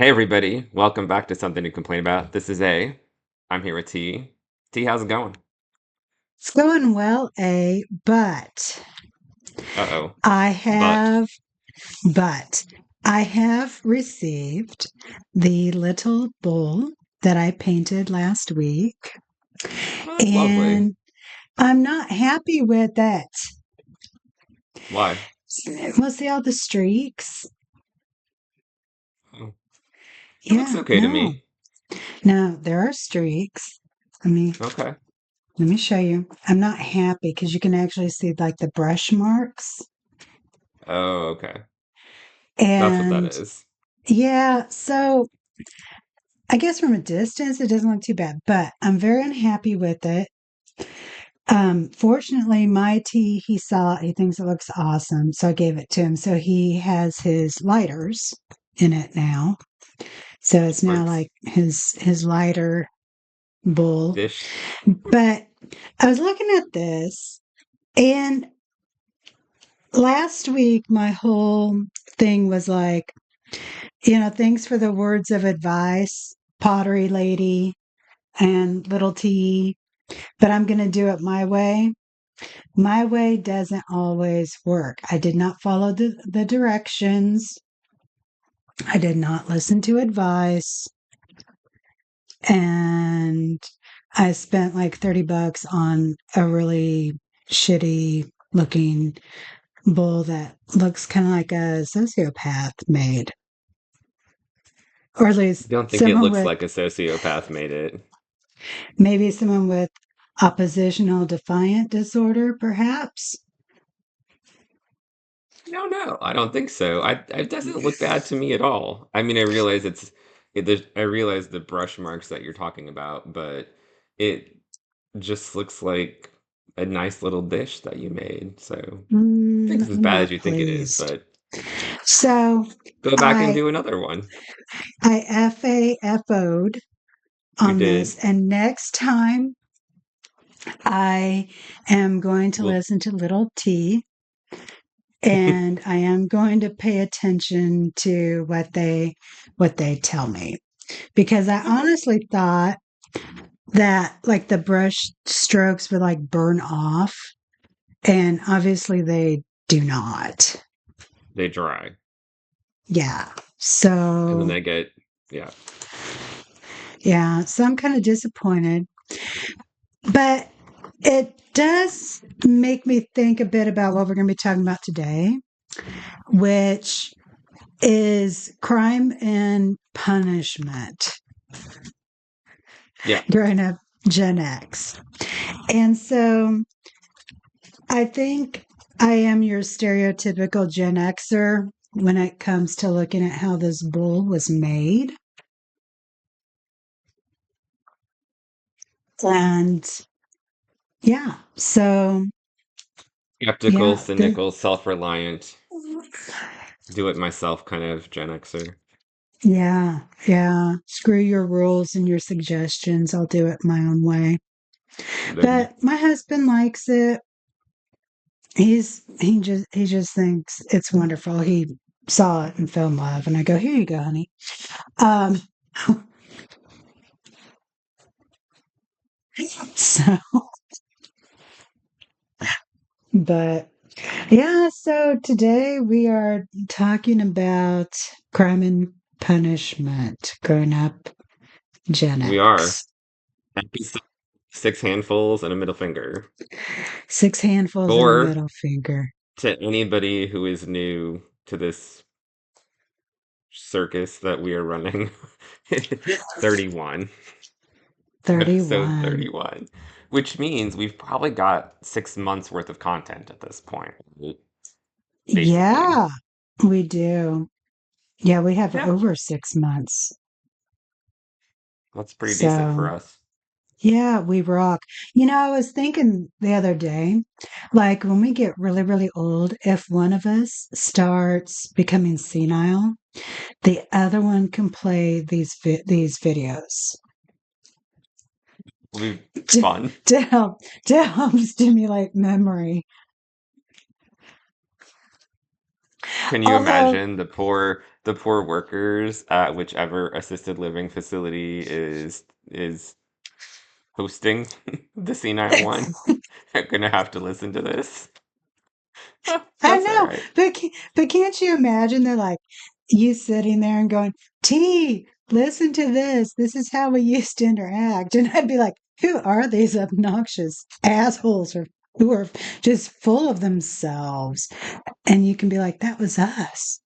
Hey everybody, welcome back to Something to Complain About. This is A. I'm here with T. T, how's it going? It's going well, but Uh-oh. I But. have, but I have received the little bowl that I painted last week, Oh, that's lovely. and I'm not happy with it. Why? Well, see all the streaks? Oh, it looks Yeah, okay to no, me. no, there are streaks. Let me Okay. let me show you. I'm not happy because you can actually see like the brush marks, Oh, okay. That's what that and is. yeah, so I guess from a distance, it doesn't look too bad, but I'm very unhappy with it. Fortunately, my tea, he thinks it looks awesome. So I gave it to him. So he has his lighters in it now. So it's now Works. like his lighter bowl. Dish. But I was looking at this, and last week my whole thing was like, thanks for the words of advice, pottery lady and little T, but I'm going to do it my way. My way doesn't always work. I did not follow the directions. I did not listen to advice. And I spent like 30 bucks on a really shitty looking bowl that looks kind of like a sociopath made, or at I least don't think it someone looks with like a sociopath made it. maybe someone with oppositional defiant disorder, perhaps. No, no, I don't think so. It doesn't look bad to me at all. I mean, I realize I realize the brush marks that you're talking about, but it just looks like a nice little dish that you made. So I think it's as I'm bad as not you think it is, pleased. but So go back and I do another one. I FAFO'd You on this, did. and next time I am going to Well, listen to Little T, and I am going to pay attention to what they tell me, because I okay. honestly thought that like the brush strokes would like burn off, and obviously they do not. They dry. Yeah. And then So they get, yeah. yeah, so I'm kind of disappointed. But it does make me think a bit about what we're going to be talking about today, which is crime and punishment Yeah. growing up Gen X. And so I think I am your stereotypical Gen Xer when it comes to looking at how this bull was made. And yeah, so Skeptical, yeah, cynical, self-reliant, do it myself kind of Gen Xer. yeah. Screw your rules and your suggestions. I'll do it my own way. Then But my husband likes it. He just thinks it's wonderful. He saw it and fell in love, and I go, here you go, honey. Um, so, but yeah, so today we are talking about crime and punishment, growing up Gen we are. X. Episode 6 handfuls and a middle finger. Six handfuls and a Or middle finger. to anybody who is new to this circus that we are running, 31. Episode 31. 31. Which means we've probably got 6 months worth of content at this point, right? Basically. Yeah, we do. Yeah, we have Yeah, over 6 months. that's pretty decent for So, us. yeah, we rock. I was thinking the other day, like when we get really, really old, if one of us starts becoming senile, the other one can play these videos Will be to, fun. to help stimulate memory. Can you Although, imagine the poor the poor workers at whichever assisted living facility is hosting the senile one are gonna have to listen to this. I That's all know, right. but can't you imagine? They're like you sitting there and going, "T, listen to this. This is how we used to interact." And I'd be like, "Who are these obnoxious assholes or who are just full of themselves?" And you can be like, "That was us.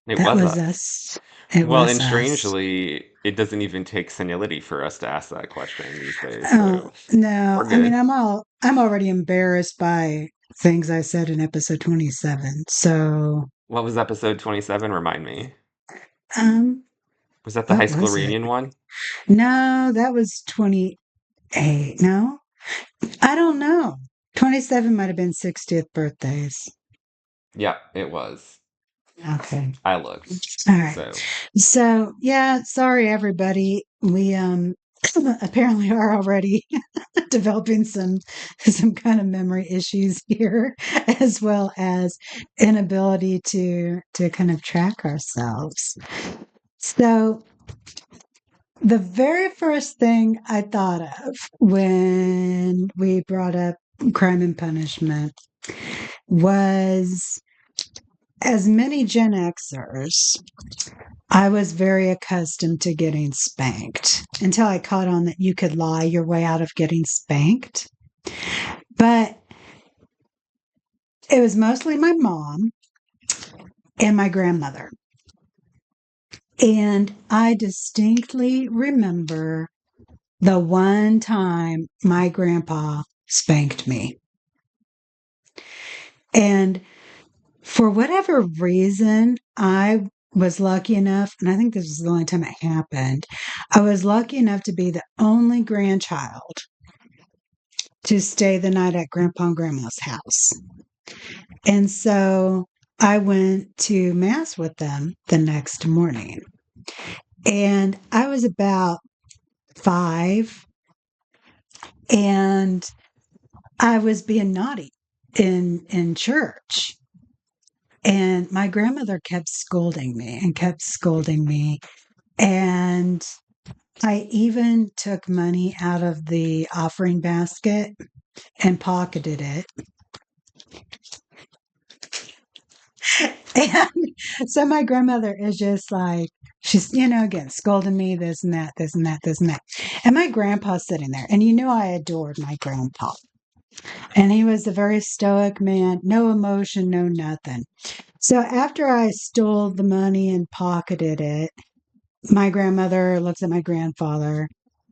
It That was was us. us. It Well, was and us." strangely, it doesn't even take senility for us to ask that question these days, so No, we're I mean good. I'm already embarrassed by things I said in episode 27. So, What was episode 27? Remind me. um, Was that the high what school was it? reunion one? No, that was 28. No, I don't know. 27 might have been 60th birthdays. Yeah, it was. Okay. I looked. All right. So, So, yeah, sorry everybody. We apparently are already developing some kind of memory issues here as well as inability to kind of track ourselves. So, the very first thing I thought of when we brought up crime and punishment was as many Gen Xers, I was very accustomed to getting spanked until I caught on that you could lie your way out of getting spanked. But it was mostly my mom and my grandmother. And I distinctly remember the one time my grandpa spanked me. And for whatever reason, I was lucky enough, and I think this was the only time it happened. I was lucky enough to be the only grandchild to stay the night at Grandpa and Grandma's house. And so I went to Mass with them the next morning. And I was about 5, and I was being naughty in church. And my grandmother kept scolding me and kept scolding me. And I even took money out of the offering basket and pocketed it. And so my grandmother is just like, she's, again, scolding me, this and that, this and that, this and that. And my grandpa's sitting there. And I adored my grandpa. And he was a very stoic man, no emotion, no nothing. So after I stole the money and pocketed it, my grandmother looks at my grandfather,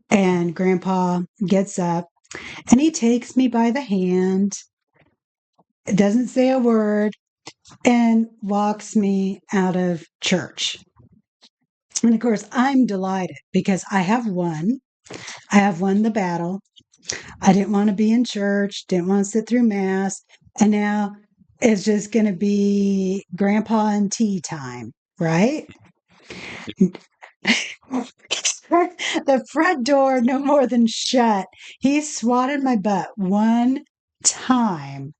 and grandpa gets up and he takes me by the hand, doesn't say a word, and walks me out of church. And of course, I'm delighted because I have won. I have won the battle. I didn't want to be in church, didn't want to sit through mass. And now it's just going to be grandpa and tea time, right? The front door no more than shut. He swatted my butt one time.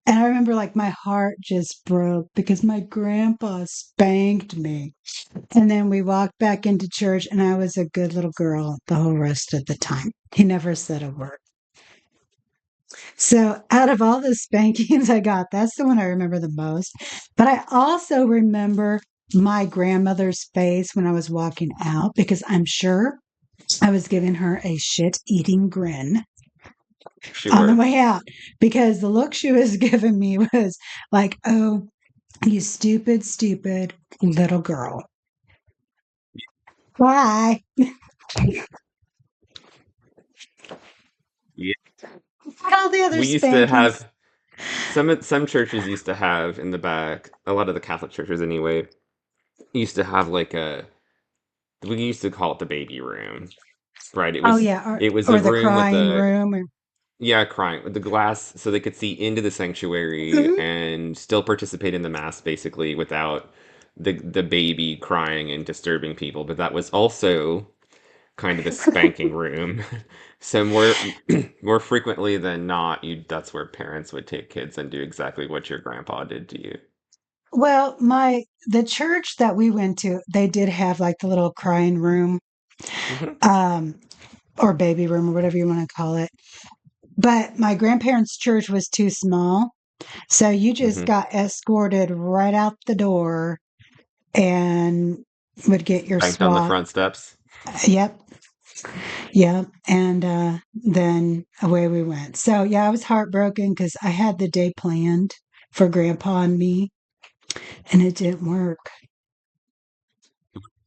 And I remember like my heart just broke because my grandpa spanked me. And then we walked back into church, and I was a good little girl the whole rest of the time. He never said a word. So, out of all the spankings I got, that's the one I remember the most. But I also remember my grandmother's face when I was walking out because I'm sure I was giving her a shit eating grin on the sure. way out because the look she was giving me was like, "Oh, you stupid, stupid little girl. Bye." Yeah. And all the other We used to spankings. have some churches used to have in the back, a lot of the Catholic churches anyway, used to have like we used to call it the baby room, right? It Oh was yeah, it was a or the room with crying a room. Or, yeah, crying with the glass so they could see into the sanctuary Mhm. and still participate in the mass basically without the baby crying and disturbing people. But that was also kind of the spanking room. So more frequently than not, you that's where parents would take kids and do exactly what your grandpa did to you. Well, the church that we went to, they did have like the little crying room, Hmm. um, or baby room or whatever you want to call it. But my grandparents' church was too small. So you just Hmm. got escorted right out the door and would get your Banked on the swat. front steps. Yep. Yep. And then away we went. So yeah, I was heartbroken because I had the day planned for grandpa and me and it didn't work.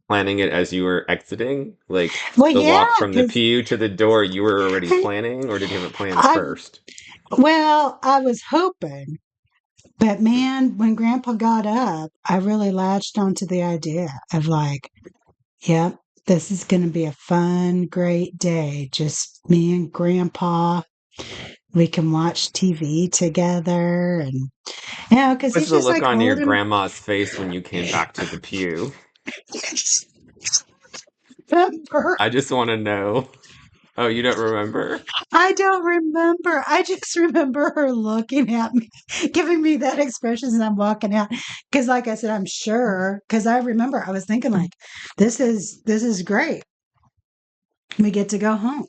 Planning it as you were exiting, like Well, the yeah, walk from the because pew to the door, you were already planning, or did you have it planned I, first? well, I was hoping, but man, when grandpa got up, I really latched onto the idea of like, yep, this is going to be a fun, great day. Just me and grandpa. We can watch TV together and, because What's he's the just look like on your old and grandma's face when you came back to the pew? remember. I just want to know. Oh, you don't remember? I don't remember. I just remember her looking at me, giving me that expression as I'm walking out. Because, like I said, I'm sure. Because I remember I was thinking, like, this is great. We get to go home.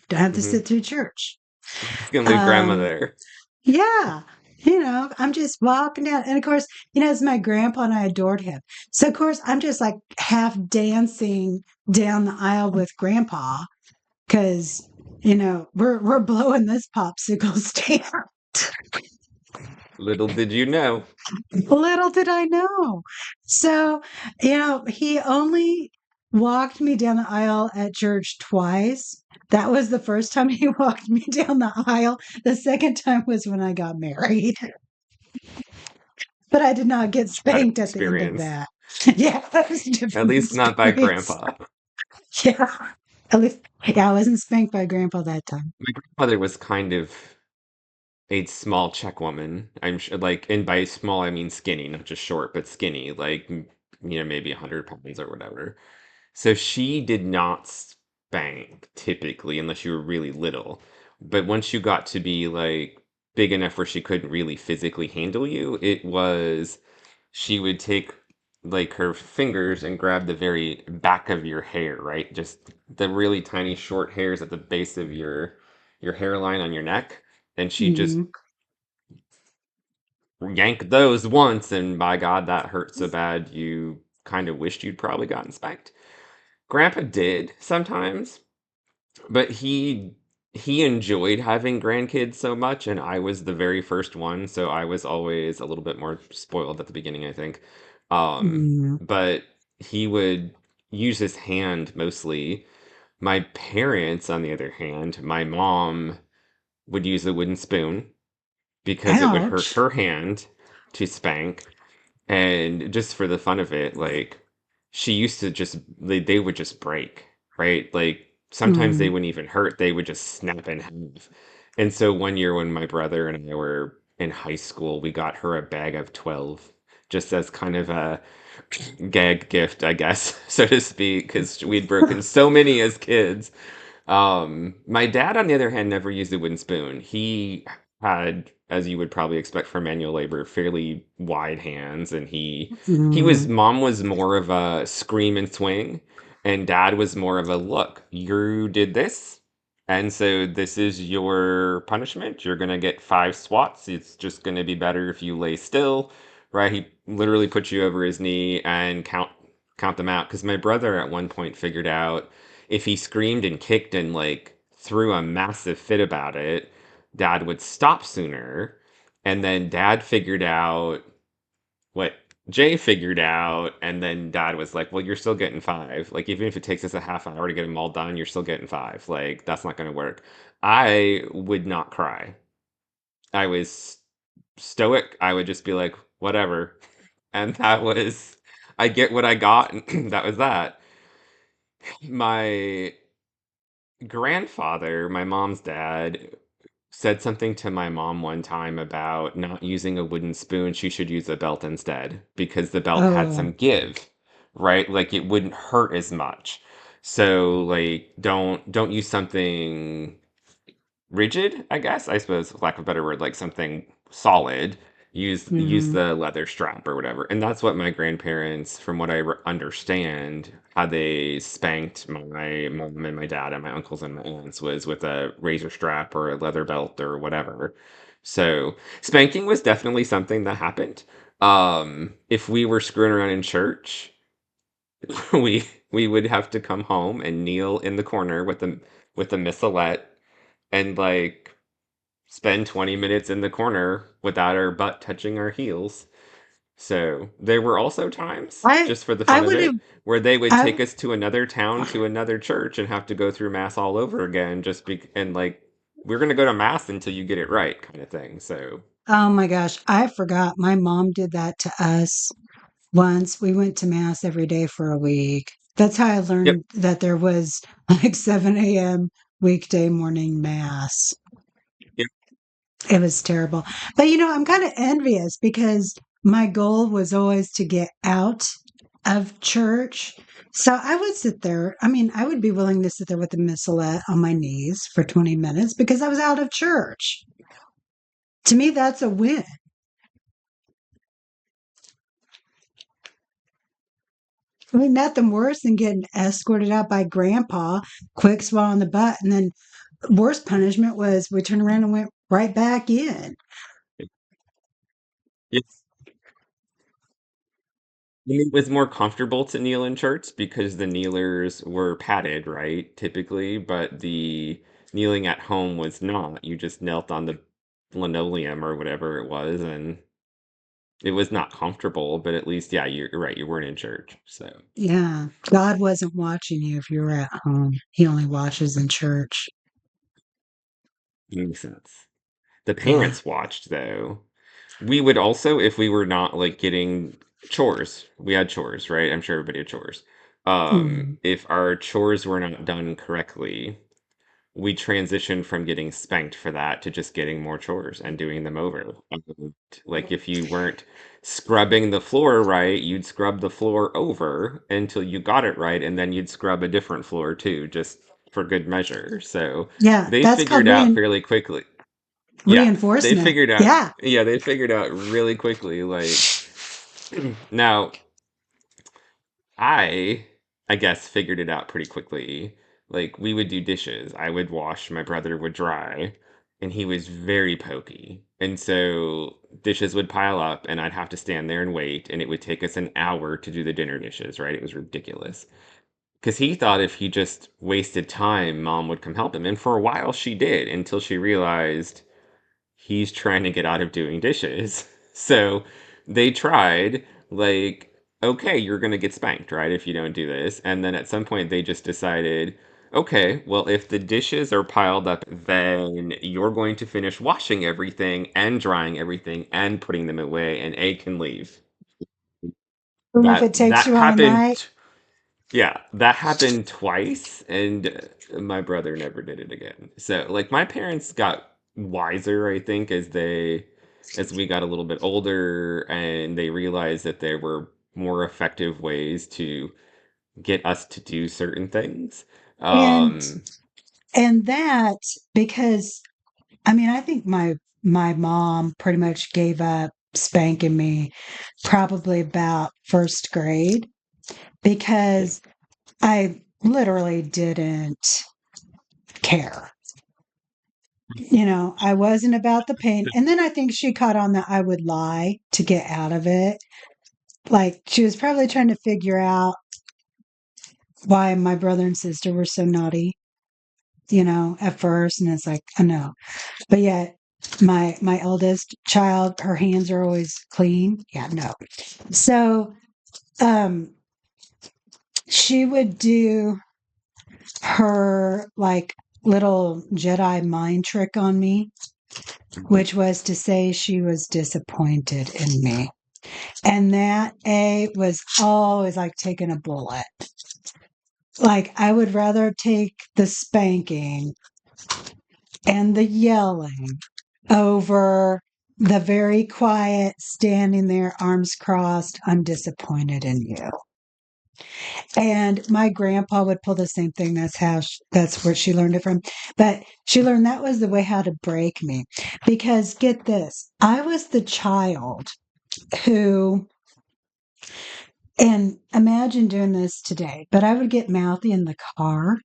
Don't have to Hmm. sit through church. Just gonna leave grandma Um, there. yeah, I'm just walking down, and of course, as my grandpa and I adored him. So of course, I'm just like half dancing down the aisle with grandpa because we're blowing this popsicle stand. Little did you know. Little did I know. So, he only walked me down the aisle at church twice. That was the first time he walked me down the aisle. The second time was when I got married, but I did not get Bad spanked at the end of experience. that. Yeah, that was a At different least not by experience. grandpa. Yeah. At least, yeah, I wasn't spanked by grandpa that time. My grandmother was kind of a small Czech woman. I'm sure, like, and by small I mean skinny, not just short, but skinny, like maybe 100 pounds or whatever. So she did not spank typically unless you were really little. But once you got to be like big enough where she couldn't really physically handle you, she would take like her fingers and grab the very back of your hair, right? Just the really tiny short hairs at the base of your hairline on your neck, and she just Mhm. yank those once, and by God, that hurt so bad you kind of wished you'd probably gotten spanked. Grandpa did sometimes, but he enjoyed having grandkids so much, and I was the very first one, so I was always a little bit more spoiled at the beginning, I think. Mhm. But he would use his hand mostly. My parents, on the other hand, my mom would use a wooden spoon because it would hurt Ouch. her hand to spank. And just for the fun of it, like she used to just they would just break, right? Like sometimes they Mm. wouldn't even hurt, they would just snap in half. And so one year when my brother and I were in high school, we got her a bag of 12 just as kind of a gag gift, I guess, so to speak, because we'd broken so many as kids. My dad, on the other hand, never used a wooden spoon. He had, as you would probably expect from manual labor, fairly wide hands, and Mm. mom was more of a scream and swing, and dad was more of a look, you did this, and so this is your punishment. You're gonna get 5 swats. It's just gonna be better if you lay still, right? He literally put you over his knee and count them out. Because my brother at one point figured out if he screamed and kicked and like threw a massive fit about it, dad would stop sooner. And then dad figured out what Jay figured out, and then dad was like, "Well, you're still getting 5. Like, even if it takes us a half hour to get them all done, you're still getting 5. Like, that's not going to work." I would not cry. I was stoic. I would just be like, "Whatever," and I get what I got, and that was that. My grandfather, my mom's dad, said something to my mom one time about not using a wooden spoon. She should use a belt instead because the belt had Oh. some give, right? Like it wouldn't hurt as much. So like don't use something rigid, I guess. I suppose for lack of a better word, like something solid. use Hmm. the leather strap or whatever. And that's what my grandparents, from what understand, how they spanked my mom and my dad and my uncles and my aunts was with a razor strap or a leather belt or whatever. So spanking was definitely something that happened. If we were screwing around in church, we would have to come home and kneel in the corner with the missalette and like spend 20 minutes in the corner without our butt touching our heels. So there were also times, I just for the I fun of would have it, where they would I take us to another town to another church and have to go through mass all over again and like we're gonna go to mass until you get it right kind of thing. So oh my gosh, I forgot. My mom did that to us once. We went to mass every day for a week. That's how I yep, learned that there was like 7 a.m. weekday morning mass. yep, It was terrible. But I'm kind of envious because my goal was always to get out of church. So I would sit there. I mean, I would be willing to sit there with a missalette on my knees for 20 minutes because I was out of church. To me, that's a win. I mean, nothing worse than getting escorted out by grandpa, quick swat on the butt. And then worst punishment was we turned around and went right back in. yep. It was more comfortable to kneel in church because the kneelers were padded, right? Typically, but the kneeling at home was not. You just knelt on the linoleum or whatever it was, and it was not comfortable, but at least, yeah, you're right. You weren't in church, so Yeah. God wasn't watching you if you were at home. He only watches in church. it makes sense. The Yeah. parents watched though. We would also, if we were not like getting chores, we had chores, right? I'm sure everybody had chores. Mm. If our chores were not done correctly, we transitioned from getting spanked for that to just getting more chores and doing them over. And, like if you weren't scrubbing the floor right, you'd scrub the floor over until you got it right, and then you'd scrub a different floor too, just for good measure. So Yeah. they That's called figured out fairly quickly. Yeah, they reinforcement. figured out. Yeah. Yeah, they figured out really quickly. Like now, I I guess figured it out pretty quickly. Like we would do dishes. I would wash, my brother would dry, and he was very pokey. And so dishes would pile up and I'd have to stand there and wait and it would take us an hour to do the dinner dishes, right? It was ridiculous. Cuz he thought if he just wasted time, mom would come help him. And for a while she did until she realized he's trying to get out of doing dishes. So they tried, like, okay, you're going to get spanked, right, if you don't do this. And then at some point, they just decided, okay, well, if the dishes are piled up, then you're going to finish washing everything and drying everything and putting them away, and A can leave. And if it takes That you all night. happened. Yeah, that happened twice, and my brother never did it again. So, like, my parents got wiser, I think, as we got a little bit older, and they realized that there were more effective ways to get us to do certain things. And Um, and that because I mean, I think my mom pretty much gave up spanking me probably about first grade yeah, because I literally didn't care. I wasn't about the pain. And then I think she caught on that I would lie to get out of it. Like she was probably trying to figure out why my brother and sister were so naughty, at first. And it's like, I know. But yet my eldest child, her hands are always clean. Yeah, no. So um she would do her like little Jedi mind trick on me, mhm. which was to say she was disappointed in me. And that A was always like taking a bullet. Like I would rather take the spanking and the yelling over the very quiet standing there, arms crossed, I'm disappointed in you. And my grandpa would pull the same thing. That's where she learned it from. But she learned that was the way how to break me. Because get this, I was the child who, and imagine doing this today, but I would get mouthy in the car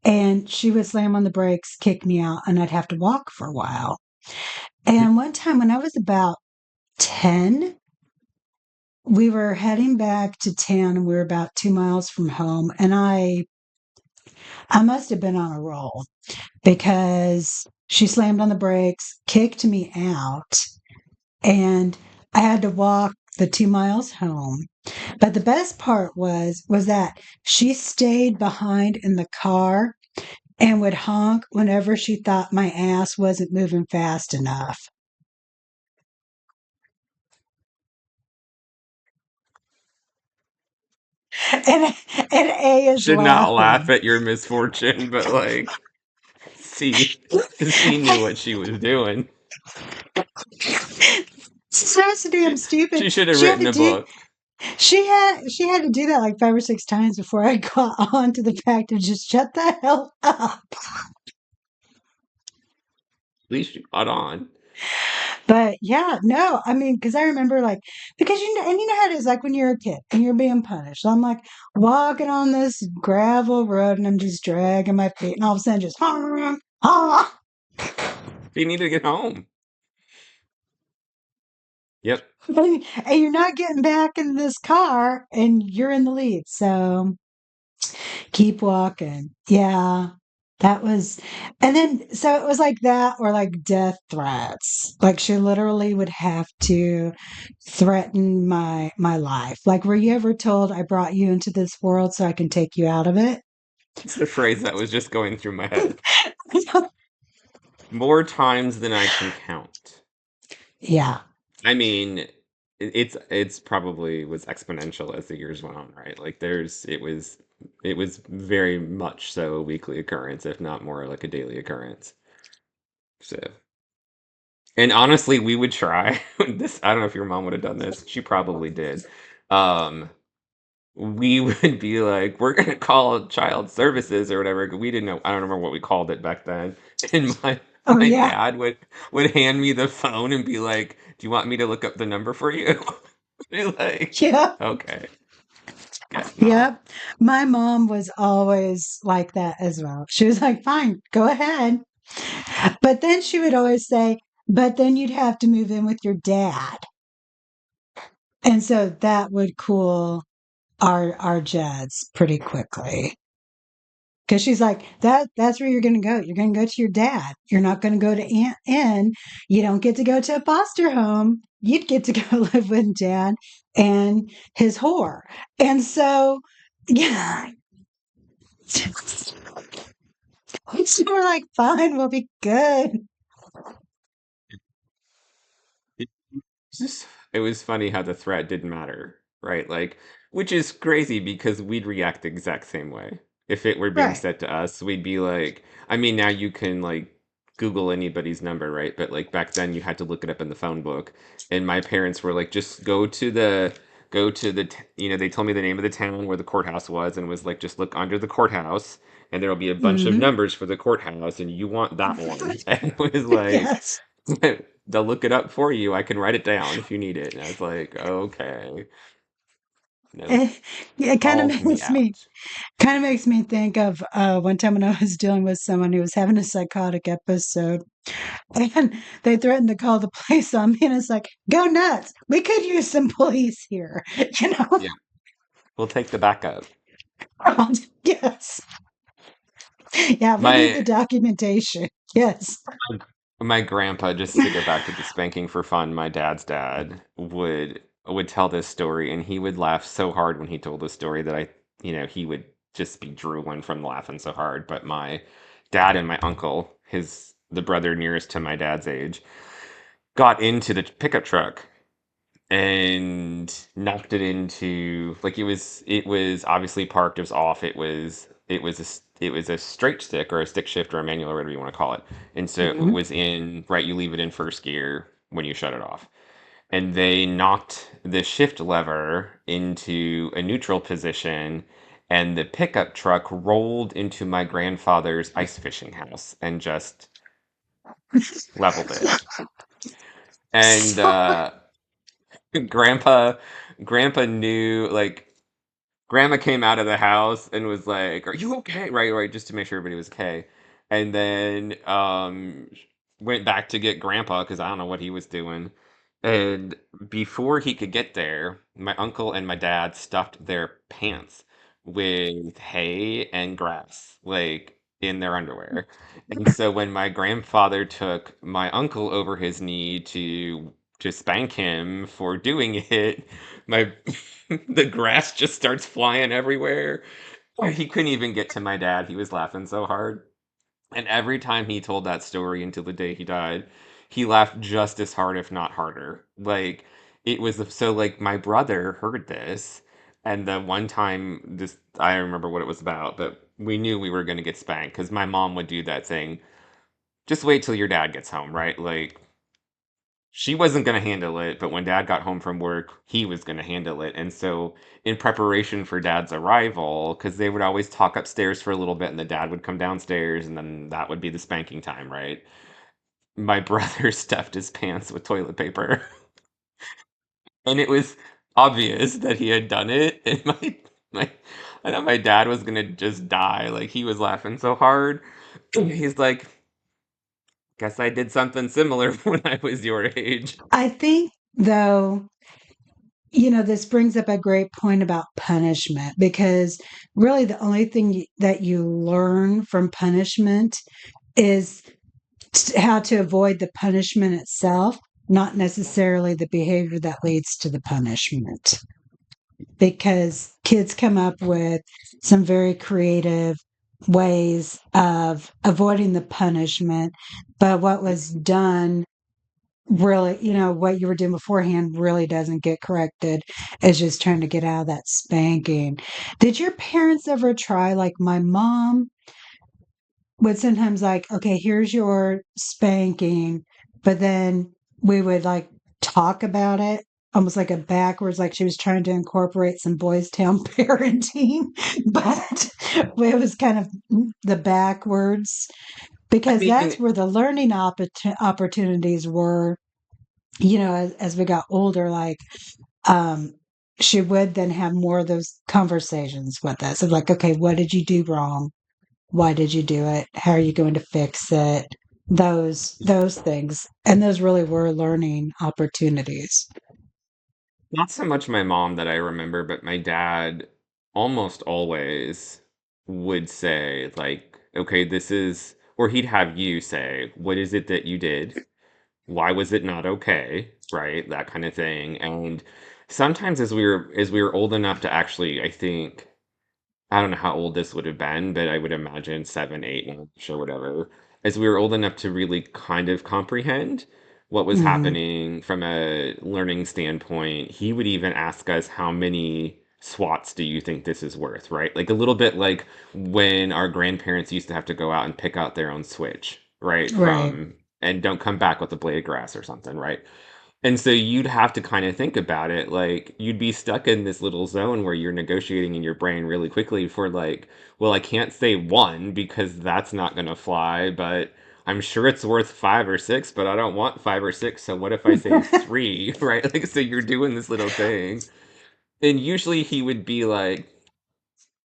and she would slam on the brakes, kick me out, and I'd have to walk for a while. And one time when I was about 10, we were heading back to town and we were about 2 miles from home. And I must have been on a roll because she slammed on the brakes, kicked me out, and I had to walk the 2 miles home. But the best part was that she stayed behind in the car and would honk whenever she thought my ass wasn't moving fast enough. And and A is Should not laugh laughing. at your misfortune, but like, she knew what she was doing. So damn She, stupid. she should have She had written to a do book. she had to do that like 5 or 6 times before I got on to the fact of just shut the hell up. At least you caught on. But yeah, no, I mean, because I remember like because and you know how it is like when you're a kid and you're being punished. So I'm like walking on this gravel road and I'm just dragging my feet and all of a sudden just ah, You need to get home. Yep. and you're not getting back in this car and you're in the lead. So keep walking. Yeah. That was, and then so it was like that or like death threats. Like she literally would have to threaten my life. Like, were you ever told I brought you into this world so I can take you out of it? It's the phrase that was just going through my head. More times than I can count. Yeah. I mean, it's probably was exponential as the years went on, right? Like it was very much so a weekly occurrence, if not more like a daily occurrence. So, and honestly, we would try this. I don't know if your mom would have done this. She probably did. Um, we would be like, we're gonna call child services or whatever. We didn't know. I don't remember what we called it back then. And my Oh my yeah. dad would hand me the phone and be like, "Do you want me to look up the number for you?" Be like, Yeah. "Okay, guess not." Yep. My mom was always like that as well. She was like, fine, go ahead. But then she would always say, but then you'd have to move in with your dad. And so that would cool our jets pretty quickly. Because she's like, that's where you're gonna go. You're gonna go to your dad. You're not gonna go to Aunt N. You don't get to go to a foster home. You'd get to go live with dad and his whore. And so yeah. So we're like, fine, we'll be good. It's just it was funny how the threat didn't matter, right? Like, which is crazy because we'd react the exact same way. If it were being Right. said to us, we'd be like, I mean, now you can like Google anybody's number, right? But like back then you had to look it up in the phone book. And my parents were like, just they told me the name of the town where the courthouse was and was like, just look under the courthouse and there'll be a bunch of Hmm. numbers for the courthouse and you want that one. And it was like Yes. they'll look it up for you. I can write it down if you need it. And I was like, okay, no, Eh, it call me out. kind of makes me think of one time when I was dealing with someone who was having a psychotic episode and they threatened to call the police on me and it's like, go nuts. We could use some police here. You know? Yeah, we'll take the backup. Yes. Yeah, we need the My documentation. Yes. my grandpa, just to go back to the spanking for fun, my dad's dad would tell this story, and he would laugh so hard when he told the story that he would just be drooling from laughing so hard. But my dad and my uncle, the brother nearest to my dad's age, got into the pickup truck and knocked it into like it was obviously parked. It was off. It was a straight stick or a stick shift or a manual or whatever you want to call it. And so it Mhm. was in right. You leave it in first gear when you shut it off. and they knocked the shift lever into a neutral position, and the pickup truck rolled into my grandfather's ice fishing house and just leveled it. And So grandpa grandpa knew, like, grandma came out of the house and was like, "Are you okay?" Right, right, just to make sure everybody was okay. And then went back to get grandpa because I don't know what he was doing. And before he could get there, my uncle and my dad stuffed their pants with hay and grass, like in their underwear. And so when my grandfather took my uncle over his knee to spank him for doing it, my the grass just starts flying everywhere. He couldn't even get to my dad. He was laughing so hard. And every time he told that story until the day he died, he laughed just as hard, if not harder. Like, it was so, like, my brother heard this, and the one time this, I don't remember what it was about, but we knew we were going to get spanked because my mom would do that thing. Just wait till your dad gets home, right? Like, she wasn't going to handle it, but when dad got home from work, he was going to handle it. And so, in preparation for dad's arrival, because they would always talk upstairs for a little bit and the dad would come downstairs, and then that would be the spanking time, right? My brother stuffed his pants with toilet paper, and it was obvious that he had done it. And my, I thought my dad was going to just die. Like, he was laughing so hard. He's like, guess I did something similar when I was your age. I think, though, this brings up a great point about punishment because really the only thing that you learn from punishment is how to avoid the punishment itself, not necessarily the behavior that leads to the punishment. Because kids come up with some very creative ways of avoiding the punishment, but what was done really, what you were doing beforehand really doesn't get corrected. It's just trying to get out of that spanking. Did your parents ever try, like my mom would sometimes like, okay, here's your spanking, but then we would like talk about it almost like a backwards, like she was trying to incorporate some boys town parenting, but it was kind of the backwards I because mean, that's where the learning opportunities were, as we got older, like um she would then have more of those conversations with us of like, okay, what did you do wrong? Why did you do it? How are you going to fix it? Those things. And those really were learning opportunities. not so much my mom that I remember, but my dad almost always would say, like, okay, this is, or he'd have you say, what is it that you did? Why was it not okay? Right? That kind of thing. And sometimes as we were old enough to actually, I think, I don't know how old this would have been, but I would imagine 7, 8, 9, sure, whatever. As we were old enough to really kind of comprehend what was Hmm. happening from a learning standpoint, he would even ask us, how many swats do you think this is worth, right? Like a little bit like when our grandparents used to have to go out and pick out their own switch, right? Right. From, and don't come back with a blade of grass or something, right? And so you'd have to kind of think about it, like you'd be stuck in this little zone where you're negotiating in your brain really quickly for like, well, I can't say one because that's not going to fly, but I'm sure it's worth 5 or 6, but I don't want 5 or 6. So what if I say three, right? Like, so you're doing this little thing. And usually he would be like,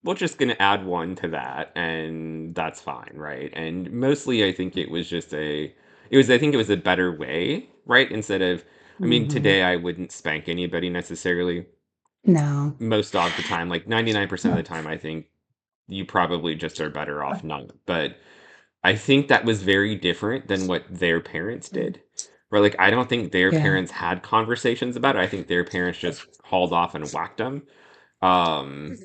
we're just going to add one to that and that's fine, right? And mostly I think it was just I think it was a better way, right? Instead of, I mean, Hmm. today I wouldn't spank anybody necessarily. No. Most of the time, like 99% of the time, I think you probably just are better off not. But I think that was very different than what their parents did. Right? Like, I don't think their Yeah. parents had conversations about it. I think their parents just hauled off and whacked them. Um,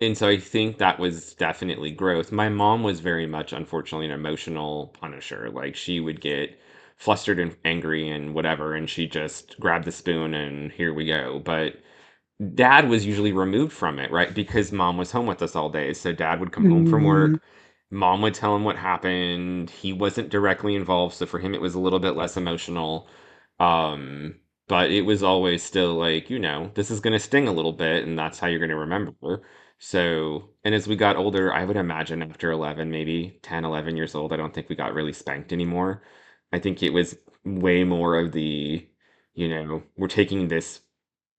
and so I think that was definitely growth. My mom was very much, unfortunately, an emotional punisher. Like, she would get flustered and angry and whatever, and she just grabbed the spoon and here we go. But dad was usually removed from it, right? Because mom was home with us all day. So dad would come home from Hmm. work. Mom would tell him what happened. He wasn't directly involved. So for him, it was a little bit less emotional. Um, but it was always still like, this is going to sting a little bit, and that's how you're going to remember. So, and as we got older, I would imagine after 11, maybe 10, 11 years old, I don't think we got really spanked anymore. I think it was way more of we're taking this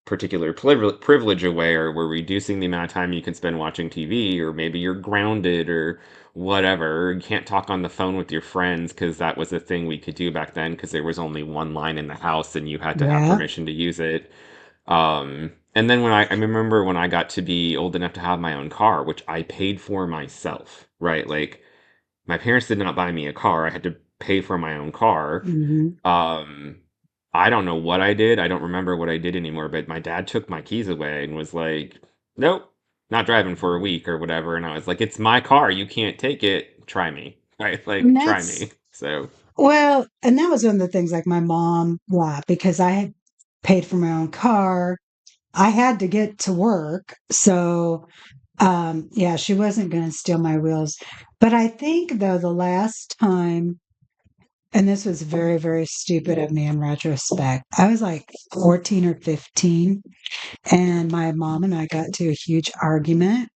particular privilege away, or we're reducing the amount of time you can spend watching TV, or maybe you're grounded or whatever. You can't talk on the phone with your friends because that was a thing we could do back then because there was only one line in the house and you had to have Yeah. permission to use it. And then I remember when I got to be old enough to have my own car, which I paid for myself, right? Like my parents did not buy me a car. I had to pay for my own car. Hmm. Um, I don't know what I did. I don't remember what I did anymore, but my dad took my keys away and was like, "Nope, not driving for a week or whatever." And I was like, "It's my car. You can't take it. Try me." Right? And Like, try that's, me. So, well, and that was one of the things like my mom, why? Because I had paid for my own car. I had to get to work. So, yeah, she wasn't going to steal my wheels. But I think, though, the last time, and this was very, very stupid of me in retrospect, I was like 14 or 15, and my mom and I got to a huge argument.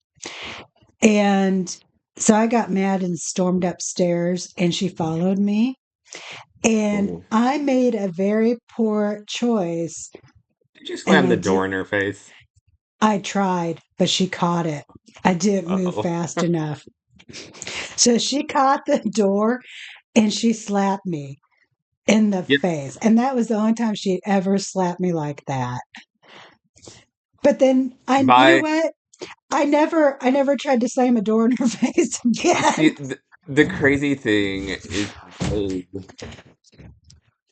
And so I got mad and stormed upstairs, and she followed me. And oh, I made a very poor choice. did you And slam the door in her face? I tried, but she caught it. I didn't move Oh, fast enough. So she caught the door and she slapped me in the yep. face. And that was the only time she ever slapped me like that. But then you know My what? I never tried to slam a door in her face see again. the crazy thing is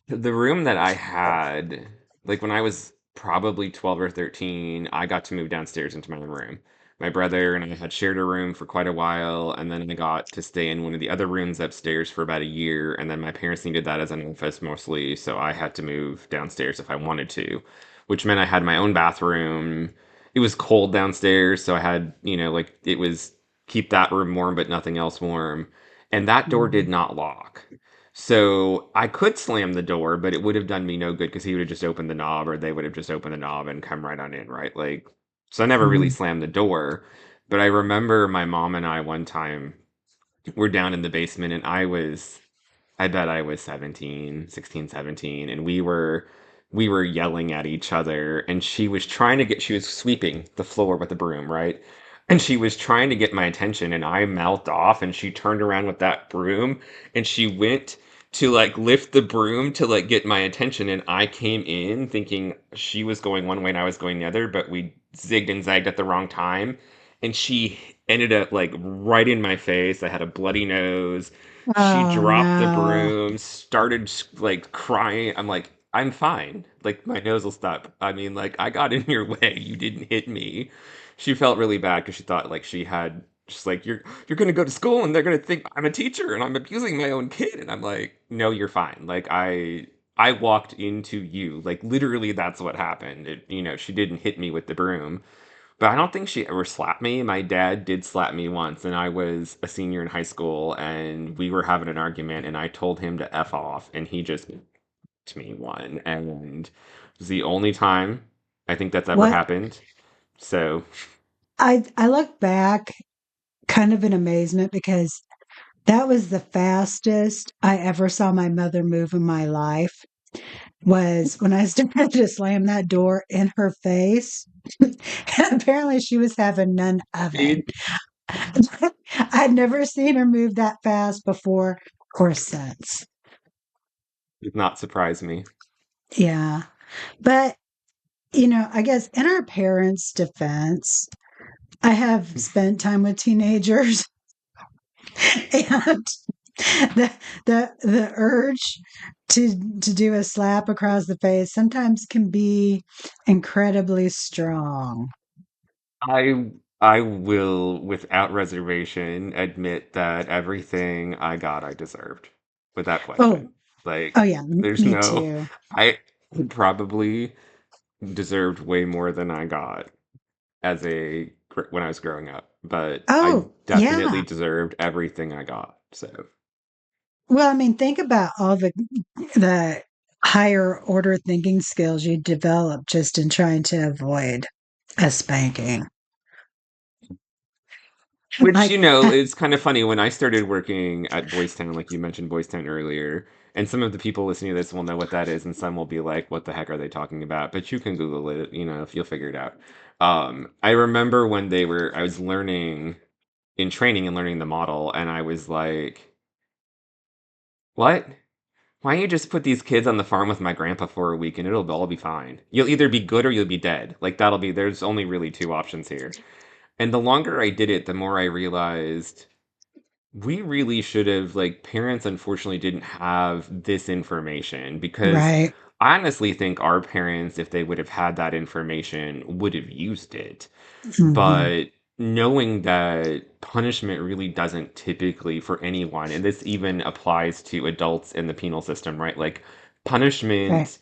the room that I had, like when I was probably 12 or 13, I got to move downstairs into my own room. My brother and I had shared a room for quite a while, and then I got to stay in one of the other rooms upstairs for about a year, and then my parents needed that as an office mostly, so I had to move downstairs if I wanted to, which meant I had my own bathroom. It was cold downstairs, so I had, like it was keep that room warm but nothing else warm. And that door did Mhm. not lock. So I could slam the door, but it would have done me no good because he would have just opened the knob, or they would have just opened the knob and come right on in, right? Like, so I never really Mhm. slammed the door. But I remember my mom and I one time were down in the basement, and I bet I was 17, 16, 17, and we were yelling at each other, and she was sweeping the floor with a broom, right? And she was trying to get my attention, and I mouthed off, and she turned around with that broom, and she went to like lift the broom to like get my attention, and I came in thinking she was going one way and I was going the other, but we zigged and zagged at the wrong time, and she ended up like right in my face. I had a bloody nose. She Oh dropped the no. broom, started like crying. I'm like, I'm fine. Like my nose will stop. I mean, like I got in your way. You didn't hit me. She felt really bad because she thought like she had just like you're gonna go to school and they're gonna think I'm a teacher and I'm abusing my own kid. And I'm like, no, you're fine. Like I walked into you. Like literally, that's what happened. She didn't hit me with the broom. But I don't think she ever slapped me. My dad did slap me once, and I was a senior in high school, and we were having an argument, and I told him to F off, and he just to me one. And it was the only time I think that's ever What happened. So, I look back kind of in amazement because that was the fastest I ever saw my mother move in my life, was when I started to slam that door in her face. Apparently, she was having none of it. it I'd never seen her move that fast before or since. did not surprise me. Yeah. But, I guess in our parents' defense, I have spent time with teenagers and the the urge to do a slap across the face sometimes can be incredibly strong. I I will, without reservation, admit that everything I got, I deserved, without Oh, question. Like, oh yeah, there's me no, too. I probably deserved way more than I got when I was growing up, but I Oh, definitely yeah. deserved everything I got. So, Well, I mean, think about all the higher order thinking skills you develop just in trying to avoid a spanking. Which, Like, is kind of funny. When I started working at Boys Town, like you mentioned Boys Town earlier, and some of the people listening to this will know what that is, and some will be like, what the heck are they talking about? But you can Google it, if you'll figure it out. I remember when I was learning in training and learning the model, and I was like, what? Why don't you just put these kids on the farm with my grandpa for a week and it'll all be fine? You'll either be good or you'll be dead. Like, there's only really two options here. And the longer I did it, the more I realized we really should have, like, parents unfortunately didn't have this information because right. I honestly think our parents, if they would have had that information, would have used it. Hmm. But knowing that punishment really doesn't typically for anyone, and this even applies to adults in the penal system, right? Like, Right. punishment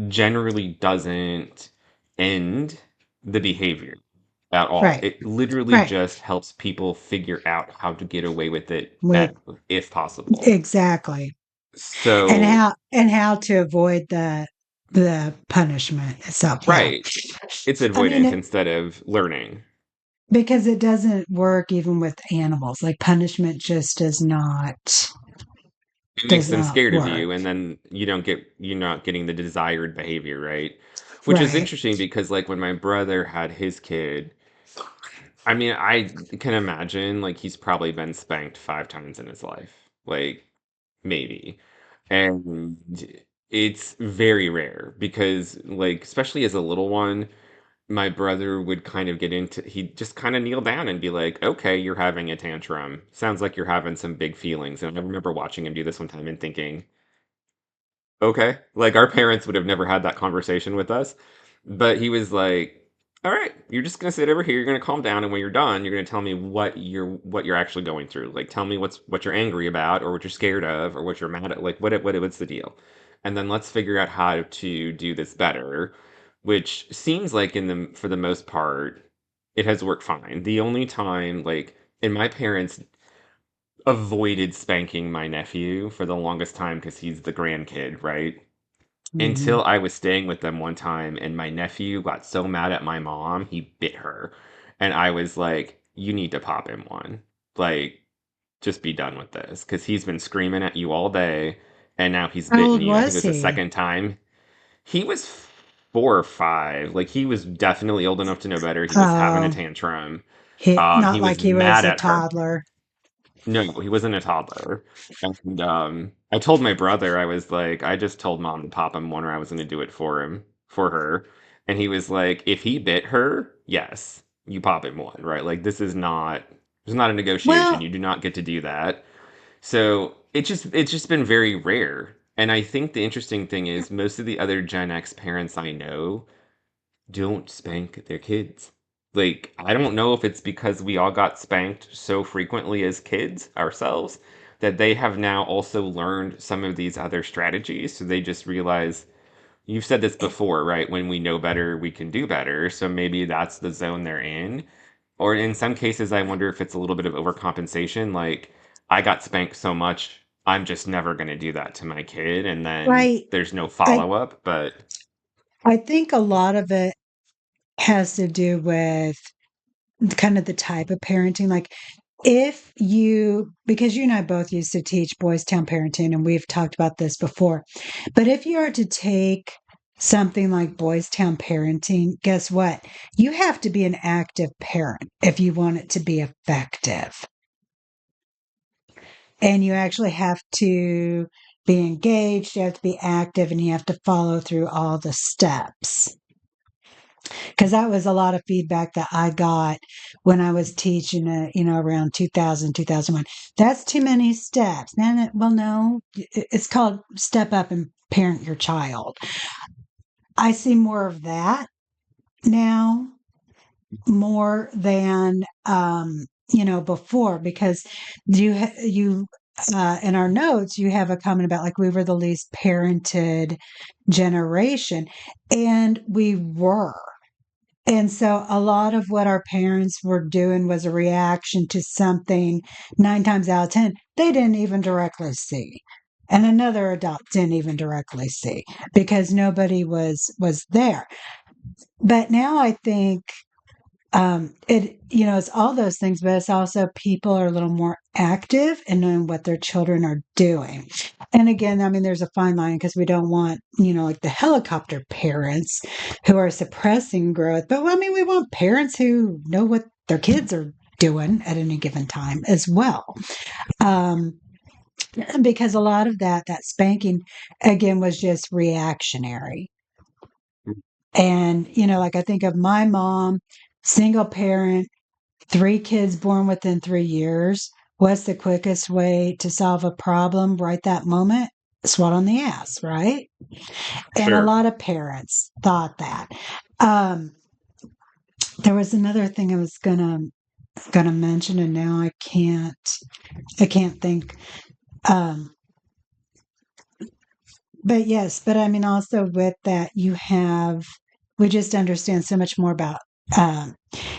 generally doesn't end the behavior at all. Right. It literally Right. just helps people figure out how to get away with it With better, if possible. exactly. So, And how to avoid the punishment itself. Yeah. right, it's I mean avoidant it instead of learning. because it doesn't work even with animals. Like punishment just It makes does them not scared of work. you, and then you're not getting the desired behavior, right? Which is Right. interesting because, like, when my brother had his kid, I mean, I can imagine, like, he's probably been spanked 5 times in his life. Like, maybe. And it's very rare because, like, especially as a little one, my brother would kind of he'd just kind of kneel down and be like, okay, you're having a tantrum. Sounds like you're having some big feelings. And I remember watching him do this one time and thinking, okay. Like, our parents would have never had that conversation with us. But he was like, "All right, you're just gonna sit over here, you're gonna calm down, and when you're done, you're gonna tell me what you're actually going through. Like, tell me what you're angry about or what you're scared of or what you're mad at. Like, what's the deal? And then let's figure out how to do this better." Which seems like for the most part, it has worked fine. The only time, like, and my parents avoided spanking my nephew for the longest time because he's the grandkid, right? Hmm. Until I was staying with them one time and my nephew got so mad at my mom, he bit her. And I was like, you need to pop him one. Like, just be done with this. Because he's been screaming at you all day and now he's How bitten old you. I think it was was the he? second time. He was 4 or 5. Like, he was definitely old enough to know better. He was having a Oh, tantrum. he He not was like he was mad a at her. toddler. No, he wasn't a toddler. And I told my brother, I was like, I just told mom to pop him one, or I was going to do it for her. And he was like, if he bit her, yes, you pop him one, right? Like, there's not a negotiation. Well, You do not get to do that. So it's just been very rare. And I think the interesting thing is most of the other Gen X parents I know don't spank their kids. Like, I don't know if it's because we all got spanked so frequently as kids ourselves that they have now also learned some of these other strategies. So they just realize, you've said this before, right? When we know better, we can do better. So maybe that's the zone they're in. Or in some cases, I wonder if it's a little bit of overcompensation. Like, I got spanked so much, I'm just never going to do that to my kid. And then I there's no I follow up. But I think a lot of it has to do with kind of the type of parenting. Like if you, because you and I both used to teach Boys Town parenting, and we've talked about this before, but if you are to take something like Boys Town parenting, guess what? You have to be an active parent if you want it to be effective. And you actually have to be engaged, you have to be active, and you have to follow through all the steps. Because that was a lot of feedback that I got when I was teaching it, around 2000, 2001. That's too many steps. Well, no, it's called step up and parent your child. I see more of that now, more than, before, because in our notes, you have a comment about like we were the least parented generation, and we were. And so a lot of what our parents were doing was a reaction to something 9 times out of 10 they didn't even directly see. and another adult didn't even directly see because nobody was there. But now I think it, it's all those things, but it's also people are a little more active in knowing what their children are doing. And again, I mean, there's a fine line because we don't want, like the helicopter parents who are suppressing growth, but I mean, we want parents who know what their kids are doing at any given time as well. um because a lot of that spanking again was just reactionary. And like I think of my mom, single parent, 3 kids born within 3 years. What's the quickest way to solve a problem right that moment? Swat on the ass, right? And a Sure. lot of parents thought that. Um, there was another thing I was gonna mention, and now I can't think. Um, but yes, but I mean, also with that, we just understand so much more about um,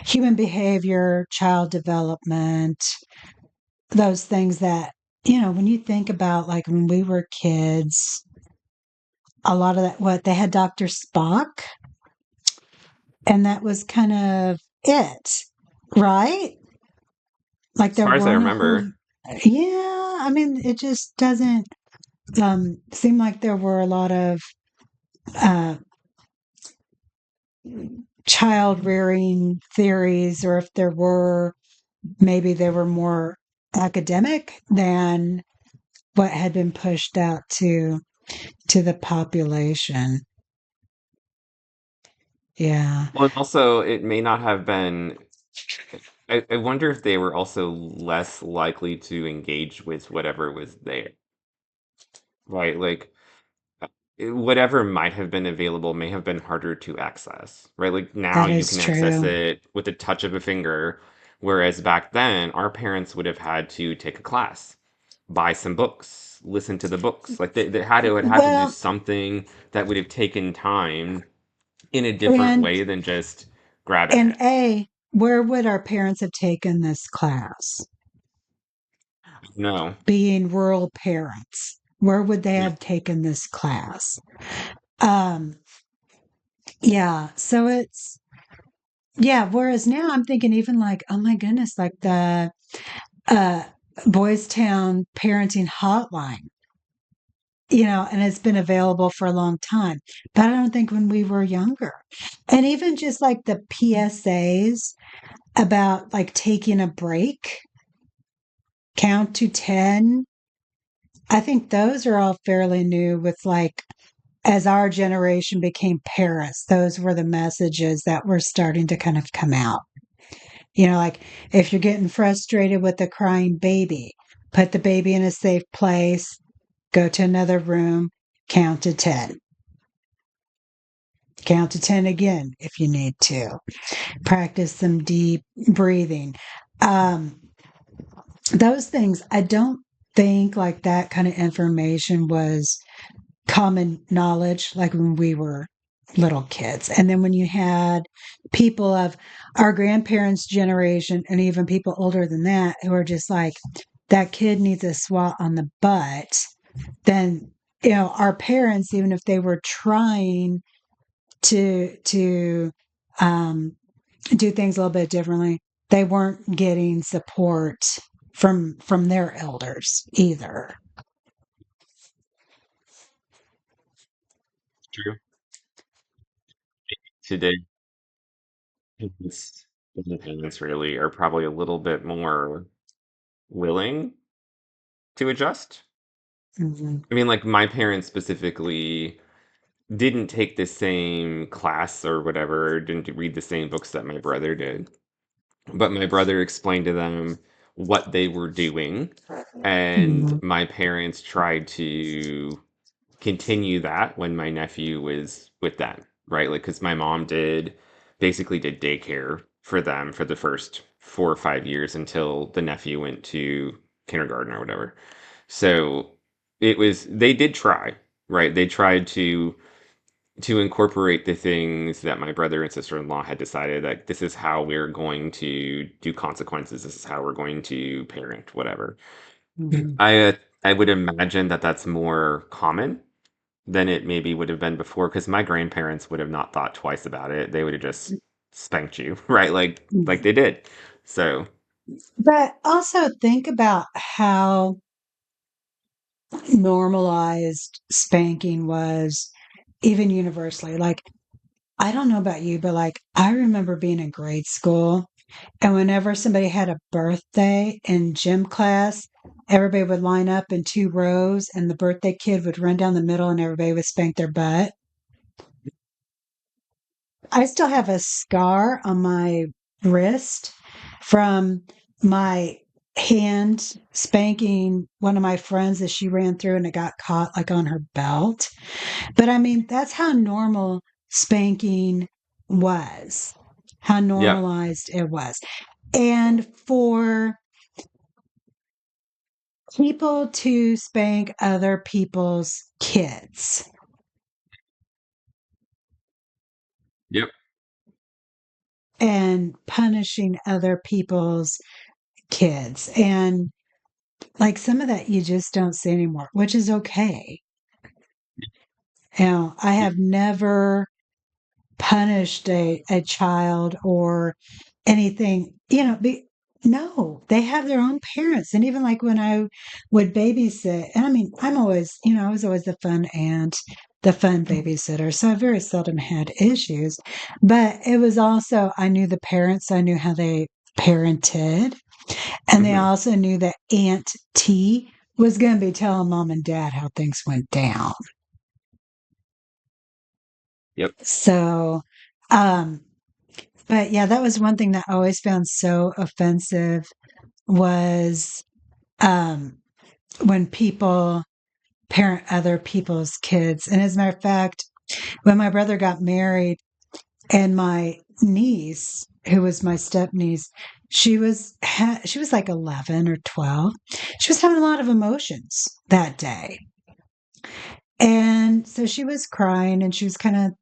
human behavior, child development, those things that, when you think about like when we were kids, a lot of that, what they had Dr. Spock, and that was kind of it, right? Like As there far as I weren't a whole, remember, yeah, I mean, it just doesn't seem like there were a lot of uh, child rearing theories, or if there were, maybe they were more academic than what had been pushed out to the population. Yeah, well, and also it may not have been. I wonder if they were also less likely to engage with whatever was there, right? Like whatever might have been available may have been harder to access, right? Like now that you is can access true. it with a touch of a finger, whereas back then our parents would have had to take a class, buy some books, listen to the books. Like they had to do Well, something that would have taken time in a different and way than just grabbing and it. where would our parents have taken this class? No. Being rural parents, where would they Yeah. have taken this class? Um, yeah, so it's yeah, whereas now I'm thinking even like, oh my goodness, like the uh Boys Town parenting hotline, and it's been available for a long time. But I don't think when we were younger. And even just like the PSAs about like taking a break, count to 10. I think those are all fairly new with like as our generation became parents, those were the messages that were starting to kind of come out. Like if you're getting frustrated with a crying baby, put the baby in a safe place, go to another room, count to 10. Count to 10 again if you need to. Practice some deep breathing. Um, those things, I don't think like that kind of information was common knowledge like when we were little kids. And then when you had people of our grandparents' generation and even people older than that who are just like, that kid needs a swat on the butt, then our parents, even if they were trying to um, do things a little bit differently, they weren't getting support from their elders either. True. Today, parents, parents really are probably a little bit more willing to adjust. Mhm. I mean, like my parents specifically didn't take the same class or whatever, didn't read the same books that my brother did. But my brother explained to them what they were doing, and Mhm. my parents tried to continue that when my nephew was with them, right? Like, because my mom basically did daycare for them for the first 4 or 5 years until the nephew went to kindergarten or whatever. So they did try, right? They tried to incorporate the things that my brother and sister-in-law had decided that this is how we're going to do consequences. This is how we're going to parent, whatever. Mhm. I I would imagine that that's more common than it maybe would have been before, because my grandparents would have not thought twice about it. They would have just spanked you, right? Like they did. So, But also think about how normalized spanking was, even universally. Like, I don't know about you, but like, I remember being in grade school, and whenever somebody had a birthday in gym class, everybody would line up in two rows, and the birthday kid would run down the middle, and everybody would spank their butt. I still have a scar on my wrist from my hand spanking one of my friends as she ran through and it got caught like on her belt. But I mean, that's how normal spanking was, how yep, normalized it was. And for people to spank other people's kids yep, and punishing other people's kids and like some of that you just don't see anymore, which is okay. Now, I y- have never punished a child or anything, no, they have their own parents. And even like when I would babysit, and I mean, I was always the fun aunt, the fun babysitter. So I very seldom had issues. But it was also, I knew the parents, I knew how they parented. And they hmm also knew that Aunt T was going to be telling mom and dad how things went down. yep, So, um, but yeah, that was one thing that I always found so offensive was um, when people parent other people's kids. And as a matter of fact, when my brother got married and my niece, who was my step niece, she was like 11 or 12. She was having a lot of emotions that day. And so she was crying and she was kind of,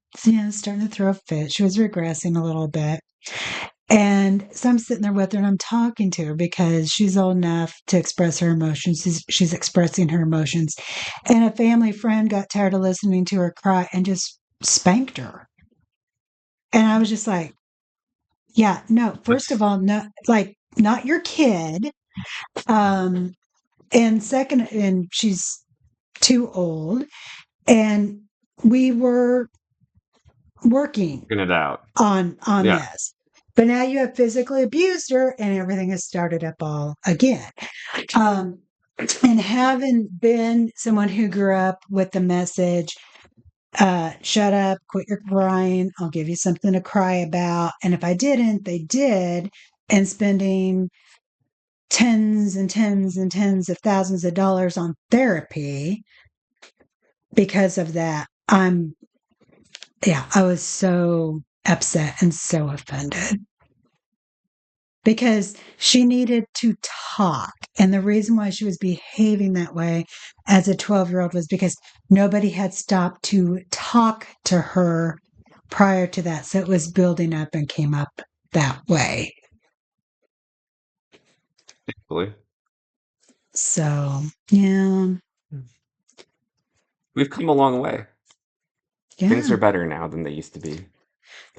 starting to throw a fit. She was regressing a little bit. And so I'm sitting there with her and I'm talking to her because she's old enough to express her emotions. She's expressing her emotions. And a family friend got tired of listening to her cry and just spanked her. And I was just like, yeah, no, first of that's all, no, like, not your kid. Um, and second, and she's too old. And we were working working it out. on Yeah, this. But now you have physically abused her and everything has started up all again. Um, and having been someone who grew up with the message, shut up, quit your crying, I'll give you something to cry about. And if I didn't, they did. And spending tens and tens and tens of thousands of dollars on therapy because of that. Yeah, I was so upset and so offended because she needed to talk. And the reason why she was behaving that way as a 12-year-old was because nobody had stopped to talk to her prior to that. So it was building up and came up that way. hopefully. So, yeah, We've come a long way. Things yeah, are better now than they used to be.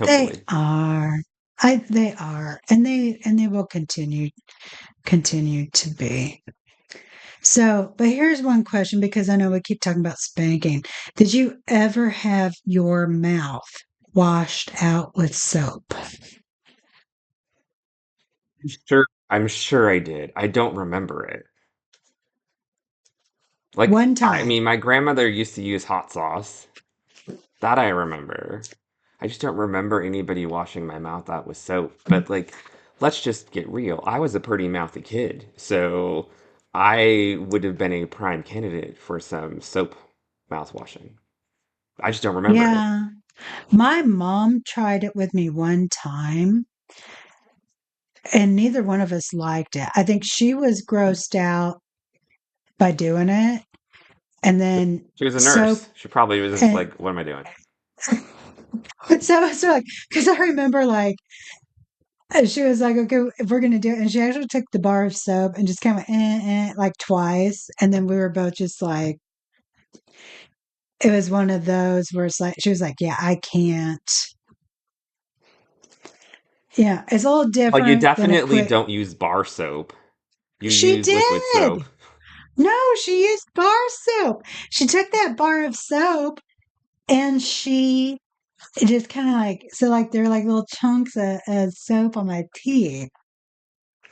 they Hopefully. are. They are, and they will continue to be. So, but here's one question because I know we keep talking about spanking. Did you ever have your mouth washed out with soap? Sure, I'm sure I did. I don't remember it. Like, One I time. mean, my grandmother used to use hot sauce. That I remember. I just don't remember anybody washing my mouth out with soap. But like, let's just get real. I was a pretty mouthy kid, so I would have been a prime candidate for some soap mouth washing. I just don't remember it. Yeah. My mom tried it with me one time, and neither one of us liked it. I think she was grossed out by doing it, and then She was a soap. nurse. She probably was just And like, "What am I doing?" so like, because I remember like And she was like, okay, if we're gonna do it. And she actually took the bar of soap and just kind of like twice. And then we were both just like, it was one of those where it's like, she was like, yeah, I can't. Yeah, it's a little Well, you different than a definitely quick. don't use bar soap. You She use liquid did. soap. No, she used bar soap. She took that bar of soap and she just kind of like, so like they're like little chunks of soap on my teeth,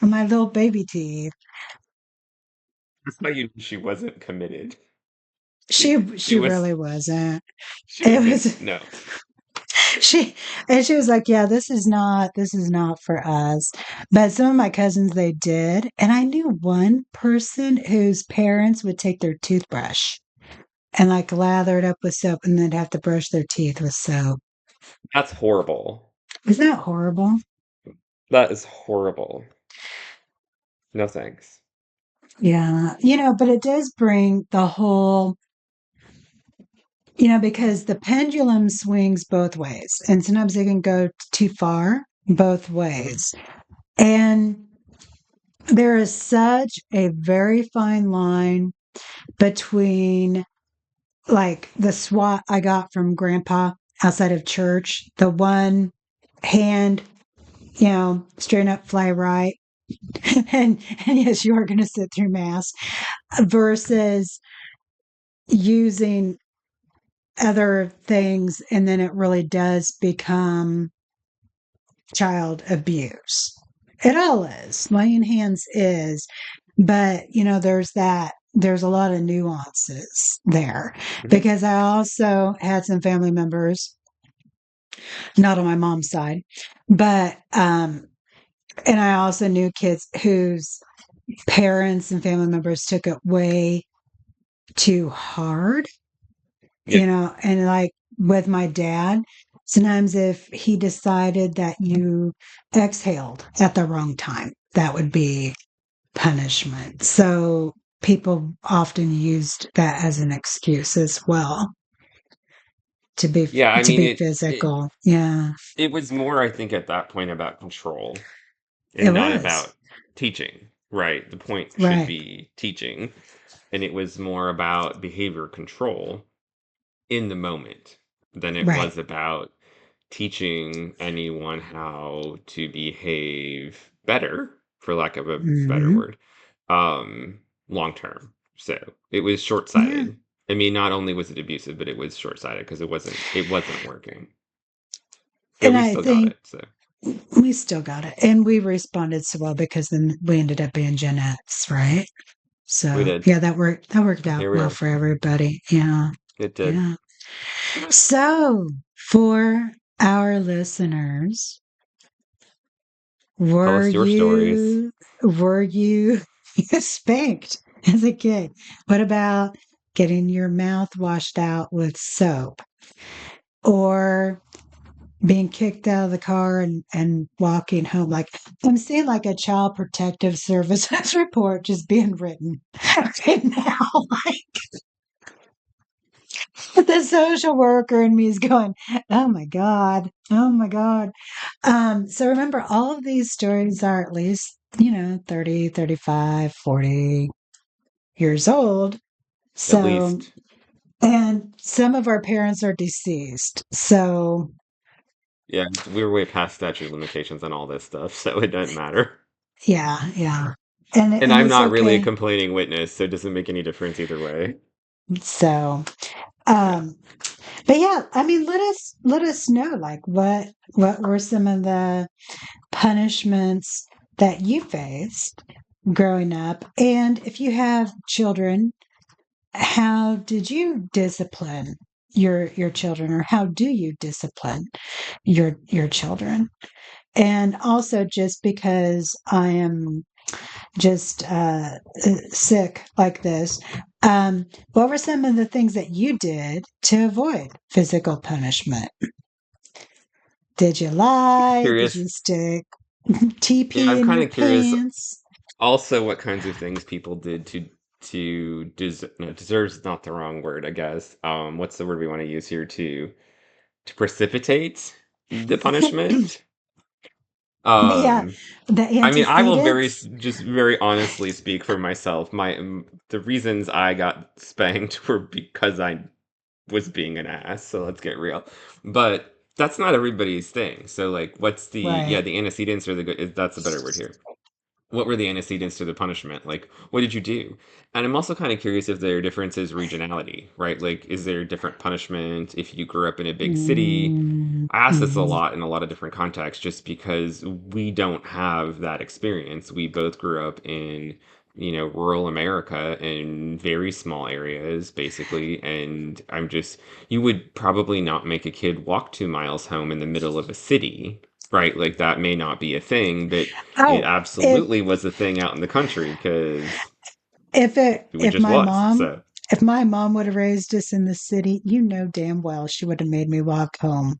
on my little baby teeth. That's how you knew she wasn't committed. She She was really wasn't. she It was like, was no. she and she was like, yeah, this is not for us. But some of my cousins they did, and I knew one person whose parents would take their toothbrush and like lather it up with soap and then have to brush their teeth with soap. That's horrible. Isn't that horrible? That is horrible. No thanks. Yeah, but it does bring the whole, because the pendulum swings both ways, and sometimes it can go too far both Mhm. ways. And there is such a very fine line between like the swat I got from grandpa outside of church, the one hand, straight up, fly right. And yes, you are going to sit through mass versus using other things. And then it really does become child abuse. It all is. Laying hands is. But, there's a lot of nuances there Mhm. because I also had some family members, not on my mom's side, but, and I also knew kids whose parents and family members took it way too hard, Yeah. and like with my dad, sometimes if he decided that you exhaled at the wrong time, that would be punishment. So people often used that as an excuse as well to be Yeah, I to mean be it physical. Yeah, it was more, I think, at that point about control it and not was. about teaching, right? The point should Right. be teaching, and it was more about behavior control in the moment than it Right. was about teaching anyone how to behave better, for lack of a better Hmm. word, long term. So it was short Yeah. sighted. I mean, not only was it abusive, but it was short sighted because it wasn't working. But And we I still got think it. So we still got it. And we responded so well because then we ended up being Gen X, right? we So did. yeah, that worked out Here we well are. for everybody. Yeah. It did. Yeah. So for our listeners, Tell were us your stories. you spanked as a kid? What about getting your mouth washed out with soap or being kicked out of the car and walking home? Like I'm seeing like a child protective services report just being written right now. Like the social worker in me is going, oh my God, oh my God. So remember, all of these stories are at least, 30, 35, 40 years old. At So, least. and some of our parents are deceased. So, Yeah, we were way past statute of limitations on all this stuff, so it doesn't matter. yeah, yeah. And And and I'm it's not really a okay. complaining witness, so it doesn't make any difference either way. So, Yeah. um, but yeah, I mean, let us know like what were some of the punishments that you faced growing up, and if you have children, how did you discipline your children, or how do you discipline your children? And also, just because I am just sick like this, what were some of the things that you did to avoid physical punishment? Did you lie? Did Curious. you stick TP I'm in kind your of curious pants? also what kinds of things people did no, deserves not the wrong word, I guess. What's the word we want to use here to precipitate the punishment? Yeah, Um, the I mean, I will very antecedents. just very honestly speak for myself. The reasons I got spanked were because I was being an ass. So let's get real. But that's not everybody's thing. So like, what's Right. the antecedents or the good? That's a better word here. What were the antecedents to the punishment? Like, what did you do? And I'm also kind of curious if there are differences regionality, right? Like, is there different punishment if you grew up in a big city? I ask this a Mm-hmm. lot in a lot of different contexts just because we don't have that experience. We both grew up in, rural America in very small areas, basically. And you would probably not make a kid walk 2 miles home in the middle of a city, right? Like, that may not be a thing, but it Oh, if absolutely was a thing out in the country because it if just was. So. my mom would have raised us in the city, you know damn well she would have made me walk home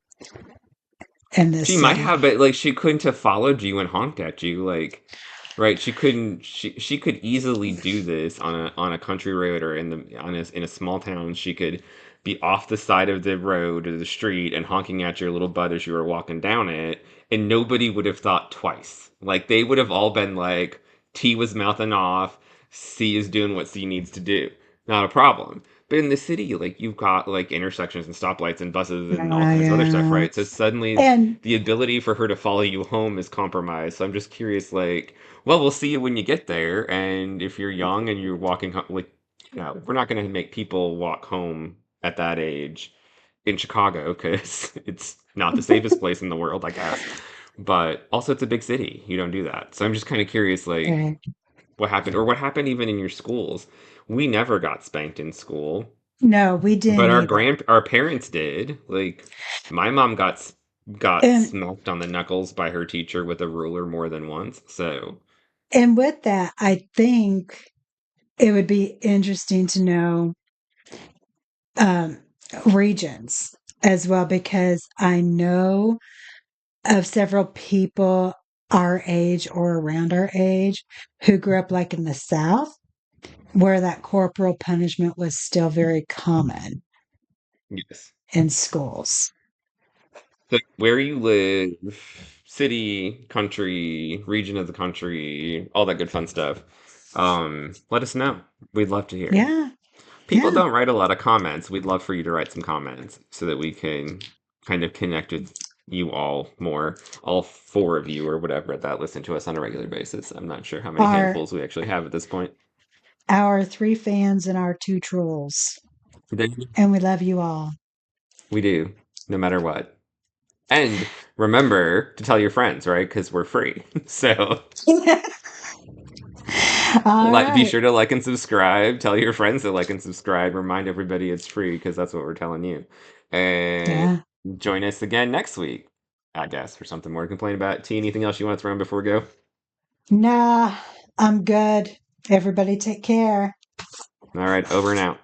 in this She might city. have, but like she couldn't have followed you and honked at you, like, right? She couldn't. She could easily do this on a country road or in a small town. She could be off the side of the road or the street and honking at your little butt as you were walking down it, and nobody would have thought twice. Like they would have all been like, T was mouthing off, C is doing what C needs to do. Not a problem. But in the city, like you've got like intersections and stoplights and buses and all kinds of other stuff, Yeah. right? So suddenly And the ability for her to follow you home is compromised. So I'm just curious, like, well, we'll see you when you get there. And if you're young and you're walking home, like, we're not going to make people walk home at that age in Chicago because it's not the safest place in the world, I guess. But also, it's a big city. You don't do that. So I'm just kind of curious, like, right. what happened or what happened even in your schools. We never got spanked in school, No, we but didn't either. our parents did. Like my mom got And smacked on the knuckles by her teacher with a ruler more than once. So and with that, I think it would be interesting to know um, regions as well, because I know of several people our age or around our age who grew up like in the South, where that corporal punishment was still very common yes. in schools. So where you live, city, country, region of the country, all that good fun stuff. Let us know. We'd love to hear. Yeah, People yeah. don't write a lot of comments. We'd love for you to write some comments so that we can kind of connect with you all more, all four of you or whatever that listen to us on a regular basis. I'm not sure how many Our handfuls we actually have at this point. our three fans and our two trolls. And we love you all. We do, no matter what. And remember to tell your friends, right? Because we're free. So All be right. sure to like and subscribe. Tell your friends to like and subscribe. Remind everybody it's free because that's what we're telling you. And Yeah. join us again next week, I guess, for something more to complain about. T, anything else you want to throw in before we go? Nah, I'm good. Everybody take care. All right, over and out.